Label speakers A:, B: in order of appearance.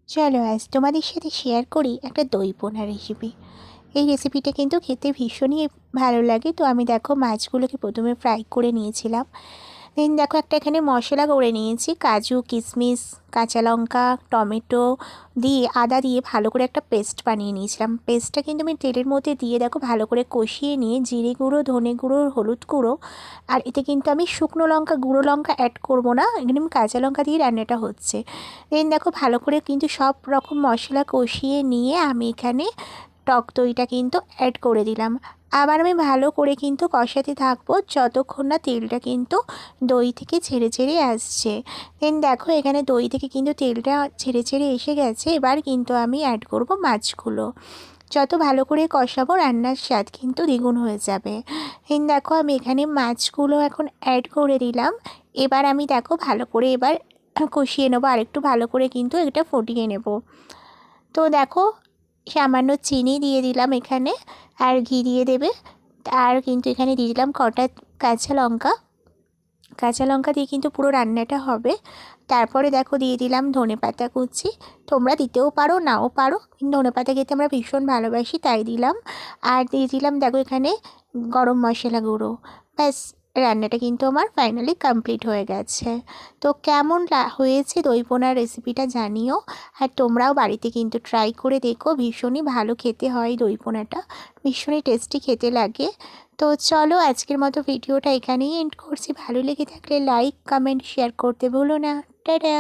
A: চলো আজ তোমাদের সাথে শেয়ার করি একটা দই পোনা রেসিপি। এই রেসিপিটা কিন্তু খেতে ভীষণই ভালো লাগে। তো আমি দেখো মাছগুলোকে প্রথমে ফ্রাই করে নিয়েছিলাম। দেন দেখো একটা এখানে মশলা করে নিয়েছি, কাজু কিশমিশ কাঁচা লঙ্কা টমেটো দিয়ে আদা দিয়ে ভালো করে একটা পেস্ট বানিয়ে নিয়েছিলাম। পেস্টটা কিন্তু আমি তেলের মধ্যে দিয়ে দেখো ভালো করে কষিয়ে নিয়ে জিরে গুঁড়ো ধনে গুঁড়ো হলুদ গুঁড়ো আর এতে কিন্তু আমি শুকনো লঙ্কা গুঁড়ো লঙ্কা অ্যাড করবো না, এখানে আমি কাঁচা লঙ্কা দিয়ে রান্নাটা হচ্ছে। দেন দেখো ভালো করে কিন্তু সব রকম মশলা কষিয়ে নিয়ে আমি এখানে টক দইটা কিন্তু অ্যাড করে দিলাম। আবার আমি ভালো করে কিন্তু কষাতে থাকবো যতক্ষণ না তেলটা কিন্তু দই থেকে ছেড়ে ছেড়ে আসছে। দেন দেখো এখানে দই থেকে কিন্তু তেলটা ছেড়ে ছেড়ে এসে গেছে। এবার কিন্তু আমি অ্যাড করব মাছগুলো। যত ভালো করে কষাবো রান্নার স্বাদ কিন্তু দ্বিগুণ হয়ে যাবে। দেন দেখো আমি এখানে মাছগুলো এখন অ্যাড করে দিলাম। এবার আমি দেখো ভালো করে এবার কষিয়ে নেবো, আরেকটু ভালো করে কিন্তু এটা ফুটিয়ে নেব। তো দেখো সামান্য চিনি দিয়ে দিলাম এখানে, আর ঘি দিয়ে দেবে। আর কিন্তু এখানে দিয়ে দিলাম কটা কাঁচা লঙ্কা। কাঁচা লঙ্কা দিয়ে কিন্তু পুরো রান্নাটা হবে। তারপরে দেখো দিয়ে দিলাম ধনেপাতা কুচি, তোমরা দিতেও পারো নাও পারো, ধনেপাতা খেতে আমরা ভীষণ ভালোবাসি তাই দিলাম। আর দিয়ে দিলাম দেখো এখানে গরম মশলা গুঁড়ো। ব্যাস, রান্নাটা কিন্তু আমার ফাইনালি কমপ্লিট হয়ে গেছে। তো কেমন হয়েছে দই পোনার রেসিপিটা জানিও। আর তোমরাও বাড়িতে কিন্তু ট্রাই করে দেখো, ভীষণই ভালো খেতে হয় দই পোনাটা, ভীষণই টেস্টি খেতে লাগে। তো চলো আজকের মতো ভিডিওটা এখানেই এন্ড করছি। ভালো লেগে থাকলে লাইক কমেন্ট শেয়ার করতে ভুলো না। টাটা।